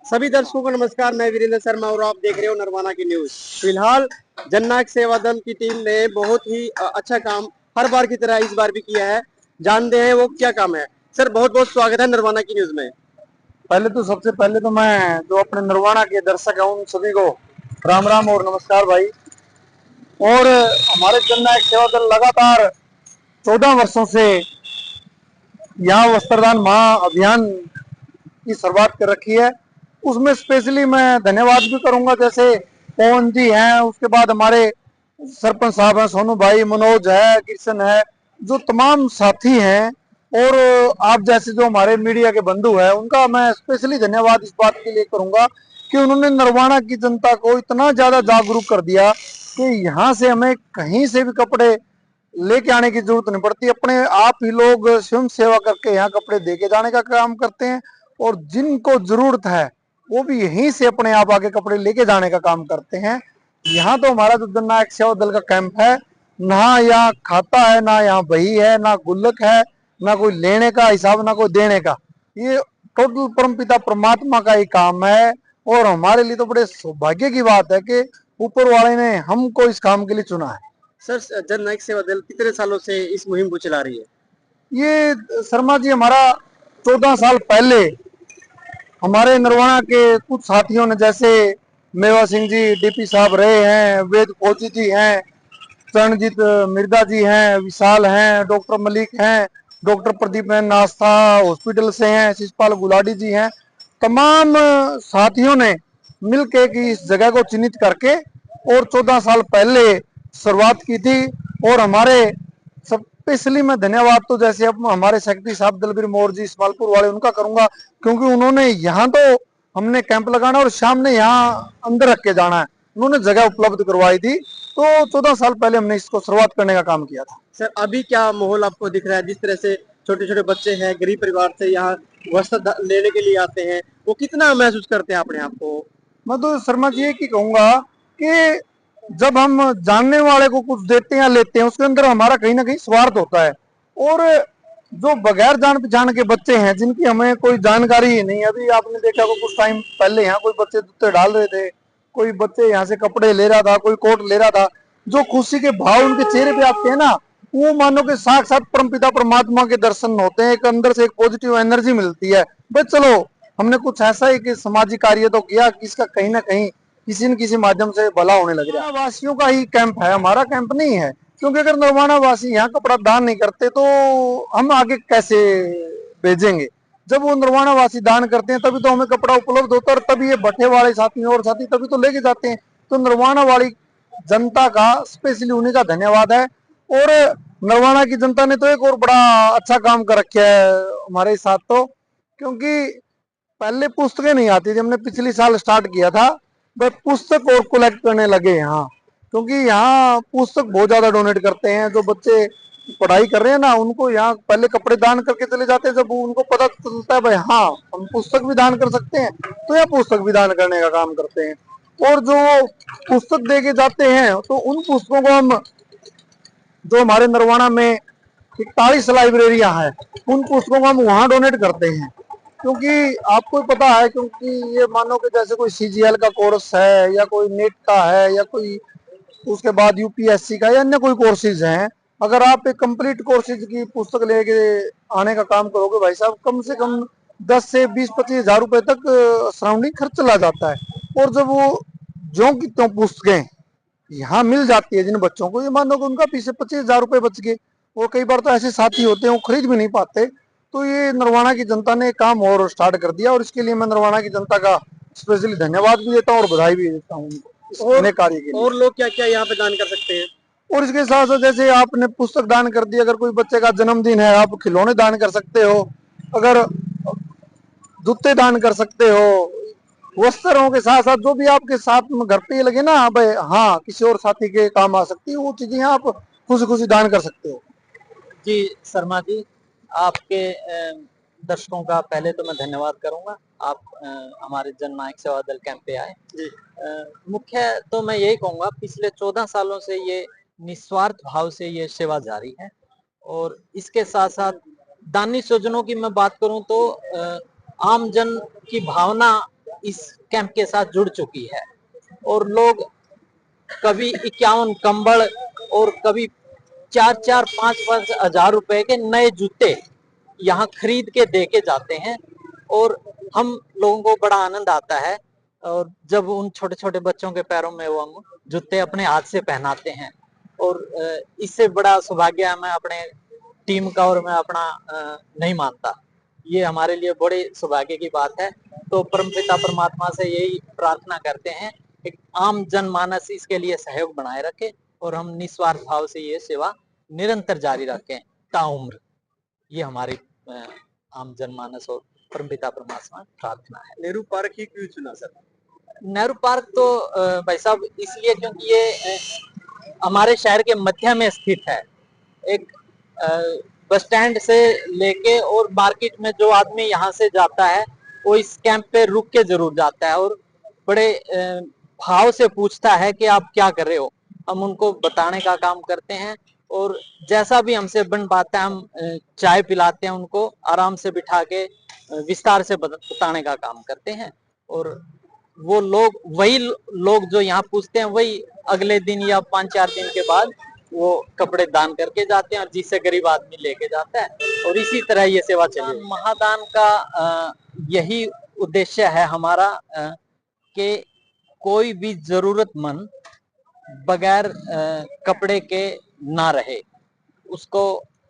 सभी दर्शकों को नमस्कार। मैं वीरेंद्र शर्मा और आप देख रहे हो नरवाना की न्यूज। फिलहाल जननायक सेवा दल की टीम ने बहुत ही अच्छा काम हर बार की तरह इस बार भी किया है। जानते हैं वो क्या काम है। सर बहुत बहुत स्वागत है नरवाना की न्यूज में। पहले तो सबसे पहले तो मैं जो अपने नरवाना के दर्शक हैं उन सभी को राम राम और नमस्कार भाई। और हमारे जननायक सेवा दल लगातार 14 वर्षों से यहाँ वस्त्रदान महाअभियान की शुरुआत कर रखी है। उसमें स्पेशली मैं धन्यवाद भी करूंगा, जैसे पवन जी हैं, उसके बाद हमारे सरपंच साहब हैं, सोनू भाई, मनोज है, किशन है, जो तमाम साथी हैं, और आप जैसे जो हमारे मीडिया के बंधु हैं, उनका मैं स्पेशली धन्यवाद इस बात के लिए करूंगा कि उन्होंने नरवाना की जनता को इतना ज्यादा जागरूक कर दिया कि यहाँ से हमें कहीं से भी कपड़े लेके आने की जरूरत नहीं पड़ती। अपने आप ही लोग स्वयं सेवा करके यहाँ कपड़े दे के जाने का काम करते हैं, और जिनको जरूरत है वो भी यहीं से अपने आप आके कपड़े लेके जाने का काम करते हैं। यहाँ तो हमारा जो जननायक सेवा दल का कैंप है, ना यहाँ खाता है, ना यहाँ बही है, ना गुल्लक है, ना कोई लेने का हिसाब, ना कोई देने का। ये टोटल परमपिता परमात्मा का ही काम है, और हमारे लिए तो बड़े सौभाग्य की बात है कि ऊपर वाले ने हमको इस काम के लिए चुना है। सर जननायक सेवा दल कितने सालों से इस मुहिम को चला रही है। ये शर्मा जी, हमारा 14 साल पहले हमारे नरवाना के कुछ साथियों ने, जैसे मेवा सिंह जी डीपी साहब रहे हैं, वेद फौजी जी हैं, चरणजीत मिर्दा जी हैं, विशाल हैं, डॉक्टर मलिक हैं, डॉक्टर प्रदीप हैं, नास्ता हॉस्पिटल से हैं, शिषपाल गुलाडी जी हैं, तमाम साथियों ने मिलके की इस जगह को चिन्हित करके और 14 साल पहले शुरुआत की थी। और हमारे स्पेशली मैं धन्यवाद तो जैसे अब हमारे सेक्रेटरी साहब दलबीर मोर जी इस्मालपुर वाले, उनका करूंगा, क्योंकि उन्होंने यहाँ तो हमने कैंप लगाना और शाम ने यहाँ अंदर रख के जाना है, उन्होंने जगह उपलब्ध करवाई थी। तो 14 साल पहले हमने इसको शुरुआत करने का काम किया था। सर अभी क्या माहौल आपको दिख रहा है, जिस तरह से छोटे छोटे बच्चे हैं गरीब परिवार से यहाँ वस्त्र लेने के लिए आते हैं, वो कितना महसूस करते हैं अपने आप को। मैं तो शर्मा जी ये की कहूंगा कि जब हम जानने वाले को कुछ देते हैं या लेते हैं, उसके अंदर हमारा कहीं ना कहीं स्वार्थ होता है। और जो बगैर जान पहचान के बच्चे हैं, जिनकी हमें कोई जानकारी ही नहीं, अभी आपने देखा को कुछ टाइम पहले यहाँ कोई बच्चे जूते डाल रहे थे, कोई बच्चे यहाँ से कपड़े ले रहा था, कोई कोट ले रहा था, जो खुशी के भाव उनके चेहरे पे आते हैं ना, वो मानो कि साक्षात परमपिता परमात्मा के दर्शन होते हैं। एक अंदर से एक पॉजिटिव एनर्जी मिलती है, बस चलो हमने कुछ ऐसा ही कि सामाजिक कार्य तो किया कि इसका कहीं ना कहीं किसी न किसी माध्यम से भला होने लग गया। वासियों का ही कैंप है, हमारा कैंप नहीं है, क्योंकि अगर नरवाना वासी यहाँ कपड़ा दान नहीं करते तो हम आगे कैसे भेजेंगे। जब वो नरवाना वासी दान करते हैं तभी तो हमें कपड़ा उपलब्ध होता है, और तभी ये भट्टे वाले साथी और साथी तभी तो लेके जाते हैं। तो नरवाना वाली जनता का स्पेशली उन्हीं का धन्यवाद है। और नरवाना की जनता ने तो एक और बड़ा अच्छा काम कर रखा है हमारे साथ, तो क्योंकि पहले पुस्तकें नहीं आती थी, हमने पिछले साल स्टार्ट किया था, बस पुस्तक और कलेक्ट करने लगे यहाँ, क्योंकि यहाँ पुस्तक बहुत ज्यादा डोनेट करते हैं। जो बच्चे पढ़ाई कर रहे हैं ना, उनको यहाँ पहले कपड़े दान करके चले जाते हैं, जब उनको पता चलता है भाई हाँ हम पुस्तक भी दान कर सकते हैं, तो यह पुस्तक भी दान करने का काम करते हैं। और जो पुस्तक दे के जाते हैं, तो उन पुस्तकों को हम, जो हमारे नरवाना में 41 लाइब्रेरियां हैं, उन पुस्तकों को हम वहां डोनेट करते हैं। क्योंकि आपको पता है, क्योंकि ये मानो कि जैसे कोई सीजीएल का कोर्स है, या कोई नेट का है, या कोई उसके बाद यूपीएससी का, या अन्य कोई कोर्सेज हैं, अगर आप एक कंप्लीट कोर्सेज की पुस्तक लेके आने का काम करोगे भाई साहब, कम से कम 10 से 20-25 हजार रुपए तक सराउंडिंग खर्च चला जाता है। और जब वो ज्यों की त्यों पुस्तकें यहाँ मिल जाती है जिन बच्चों को, ये मानो कि उनका 20 से 25 हजार रुपए बच गए। और कई बार तो ऐसे साथी होते हैं वो खरीद भी नहीं पाते। तो ये नरवाना की जनता ने काम और स्टार्ट कर दिया, और इसके लिए मैं नरवाना की जनता का स्पेशली धन्यवाद भी देता हूँ और बधाई भी देता हूँ इस नए कार्य के लिए। और लोग क्या क्या यहाँ पे दान कर सकते हैं। और इसके साथ साथ जैसे आपने पुस्तक दान कर दी, अगर कोई बच्चे का जन्मदिन है, आप खिलौने दान कर सकते हो, अगर जूते दान कर सकते हो, वस्त्रों के साथ साथ जो भी आपके साथ में घर पे लगे ना भाई हाँ किसी और साथी के काम आ सकती है, वो चीजें आप खुशी खुशी दान कर सकते हो। जी शर्मा जी, आपके दर्शकों का पहले तो मैं धन्यवाद करूंगा। आप हमारे जननायक सेवा दल कैंप पे आए। मुख्य तो मैं यही कहूंगा, पिछले 14 सालों से ये निस्वार्थ भाव से ये सेवा जारी है। और इसके साथ साथ दानी सज्जनों की मैं बात करूं तो आम जन की भावना इस कैंप के साथ जुड़ चुकी है और लोग कभी 51 कंबल और कभी 4-4, 5-5 हजार रुपए के नए जूते यहाँ खरीद के दे के जाते हैं और हम लोगों को बड़ा आनंद आता है। और जब उन छोटे छोटे बच्चों के पैरों में वो हम जूते अपने हाथ से पहनाते हैं और इससे बड़ा सौभाग्य मैं अपने टीम का और मैं अपना नहीं मानता। ये हमारे लिए बड़े सौभाग्य की बात है। तो परमपिता परमात्मा से यही प्रार्थना करते हैं कि आम जनमानस इसके लिए सहयोग बनाए रखे और हम निस्वार्थ भाव से ये सेवा निरंतर जारी रखें ताउम्र। ये हमारी आम जनमानस और परमपिता परमात्मा प्रार्थना है। नेहरू पार्क ही क्यों चुना सर? नेहरू पार्क तो भाई साहब इसलिए क्योंकि ये हमारे शहर के मध्य में स्थित है। एक बस स्टैंड से लेके और मार्केट में जो आदमी यहाँ से जाता है वो इस कैंप पे रुक के जरूर जाता है और बड़े भाव से पूछता है कि आप क्या कर रहे हो। हम उनको बताने का काम करते हैं और जैसा भी हमसे बन पाता है हम चाय पिलाते हैं, उनको आराम से बिठा के विस्तार से बताने का काम करते हैं। और वो लोग वही लोग जो यहाँ पूछते हैं वही अगले दिन या 5-4 दिन के बाद वो कपड़े दान करके जाते हैं और जिससे गरीब आदमी लेके जाता है और इसी तरह ये सेवा चली। महादान का यही उद्देश्य है हमारा कि कोई भी जरूरतमंद बगैर कपड़े के ना रहे। उसको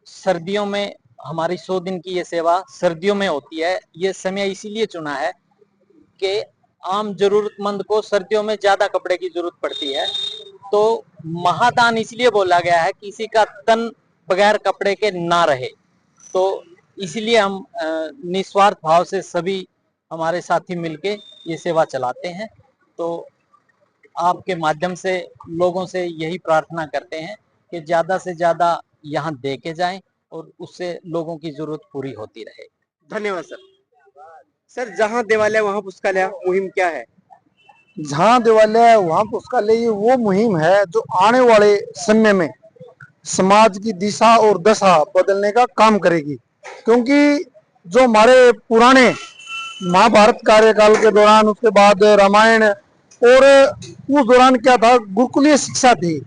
सर्दियों में हमारी 100 दिन की ये सेवा सर्दियों में होती है। ये समय इसीलिए चुना है कि आम जरूरतमंद को सर्दियों में ज्यादा कपड़े की जरूरत पड़ती है। तो महादान इसलिए बोला गया है किसी का तन बगैर कपड़े के ना रहे। तो इसलिए हम निस्वार्थ भाव से सभी हमारे साथी मिलके ये सेवा चलाते हैं। तो आपके माध्यम से लोगों से यही प्रार्थना करते हैं कि ज्यादा से ज्यादा यहाँ दे के जाएं और उससे लोगों की जरूरत पूरी होती रहे। धन्यवाद सर। सर जहाँ देवालय वहाँ पुस्तकालय मुहिम क्या है? जहाँ देवालय वहाँ पुस्तकालय ये वो मुहिम है जो आने वाले समय में समाज की दिशा और दशा बदलने का काम करेगी। क्योंकि जो हमारे पुराने महाभारत कार्यकाल के दौरान, उसके बाद रामायण और उस दौरान क्या था, गुरुकुलीय शिक्षा थी।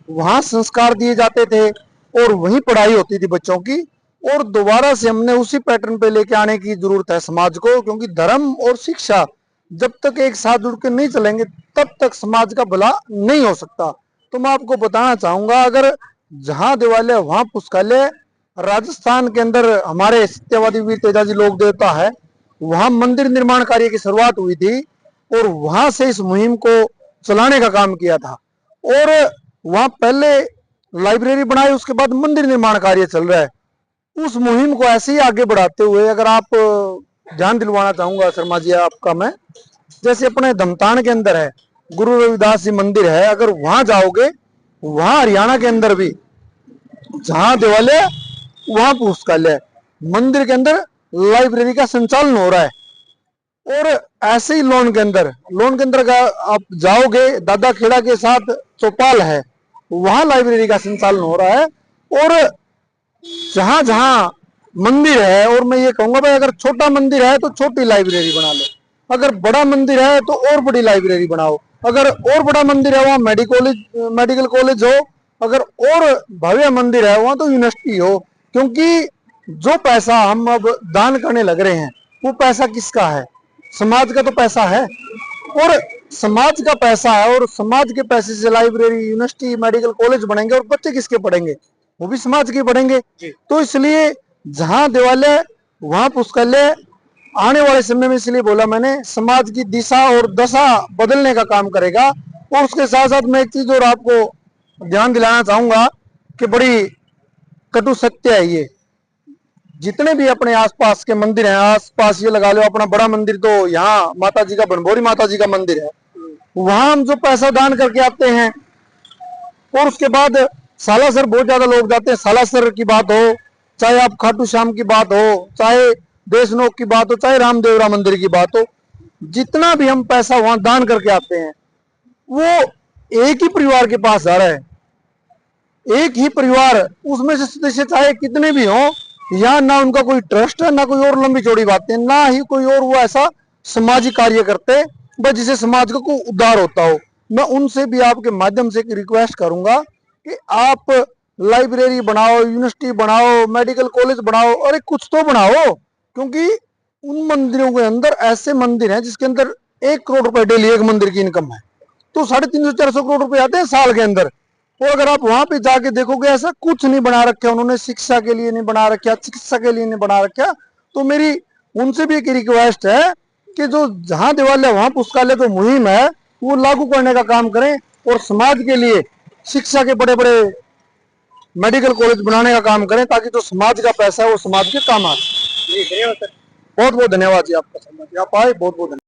वहाँ संस्कार दिए जाते थे और वहीं पढ़ाई होती थी बच्चों की। और दोबारा से हमने उसी पैटर्न पे लेके आने की जरूरत है समाज को। क्योंकि धर्म और शिक्षा जब तक एक साथ जुड़ के नहीं चलेंगे तब तक समाज का भला नहीं हो सकता। तो मैं आपको बताना चाहूंगा, अगर जहाँ देवालय वहाँ पुस्तकालय, राजस्थान के अंदर हमारे सत्यवादी वीर तेजाजी लोक देवता है, वहाँ मंदिर निर्माण कार्य की शुरुआत हुई थी और वहां से इस मुहिम को चलाने का काम किया था। और वहां पहले लाइब्रेरी बनाई, उसके बाद मंदिर निर्माण कार्य चल रहा है। उस मुहिम को ऐसे ही आगे बढ़ाते हुए अगर आप ध्यान दिलवाना चाहूंगा शर्मा जी आपका मैं, जैसे अपने धमतान के अंदर है गुरु रविदास जी मंदिर है, अगर वहां जाओगे, वहां हरियाणा के अंदर भी जहां देवालय वहां पुस्तकालय, मंदिर के अंदर लाइब्रेरी का संचालन हो रहा है। और ऐसे ही लोन के अंदर का आप जाओगे, दादा खेड़ा के साथ चौपाल है, वहां लाइब्रेरी का संचालन हो रहा है। और जहां जहां मंदिर है, और मैं ये कहूंगा भाई अगर छोटा मंदिर है तो छोटी लाइब्रेरी बना लो, अगर बड़ा मंदिर है तो और बड़ी लाइब्रेरी बनाओ, अगर और बड़ा मंदिर है वहां मेडिकल कॉलेज हो, अगर और भव्य मंदिर है वहां तो यूनिवर्सिटी हो। क्योंकि जो पैसा हम अब दान करने लग रहे हैं वो पैसा किसका है? समाज का तो पैसा है। और समाज का पैसा है और समाज के पैसे से लाइब्रेरी, यूनिवर्सिटी, मेडिकल कॉलेज बनेंगे और बच्चे किसके पढ़ेंगे? वो भी समाज के पढ़ेंगे। तो इसलिए जहां देवालय वहां पुस्तकालय, आने वाले समय में इसलिए बोला मैंने, समाज की दिशा और दशा बदलने का काम करेगा। और उसके साथ साथ मैं एक चीज और आपको ध्यान दिलाना चाहूंगा कि बड़ी कटु सत्य है ये, जितने भी अपने आसपास के मंदिर हैं, आसपास ये लगा लो अपना बड़ा मंदिर तो यहाँ माता जी का, बनभोरी माता जी का मंदिर है, वहां हम जो पैसा दान करके आते हैं और उसके बाद सालासर बहुत ज्यादा लोग जाते हैं। सालासर की बात हो, चाहे आप खाटू श्याम की बात हो, चाहे देशनोक की बात हो, चाहे रामदेवरा मंदिर की बात हो, जितना भी हम पैसा वहां दान करके आते हैं वो एक ही परिवार के पास जा रहा है। एक ही परिवार, उसमें से सदस्य चाहे कितने भी हो, यहाँ ना उनका कोई ट्रस्ट है, ना कोई और लंबी चौड़ी बातें, ना ही कोई और वो ऐसा सामाजिक कार्य करते बस जिससे समाज को उद्धार होता हो। मैं उनसे भी आपके माध्यम से एक रिक्वेस्ट करूंगा कि आप लाइब्रेरी बनाओ, यूनिवर्सिटी बनाओ, मेडिकल कॉलेज बनाओ, अरे कुछ तो बनाओ, क्योंकि उन मंदिरों के अंदर ऐसे मंदिर हैं जिसके अंदर 1 करोड़ रुपए डेली एक मंदिर की इनकम है, तो 350-400 करोड़ रुपए आते हैं साल के अंदर। और अगर आप वहां पे जाके देखोगे ऐसा कुछ नहीं बना रखा उन्होंने, शिक्षा के लिए नहीं बना रखा, चिकित्सा के लिए नहीं बना रखा। तो मेरी उनसे भी एक रिक्वेस्ट है कि जो जहां देवालय वहां पुस्तकालय तो मुहिम है वो लागू करने का काम करें, और समाज के लिए शिक्षा के बड़े बड़े मेडिकल कॉलेज बनाने का काम करें, ताकि जो समाज का पैसा है वो समाज के काम आ। जी धन्यवाद सर। बहुत बहुत धन्यवाद जी आपका, आप आए, बहुत बहुत धन्यवाद।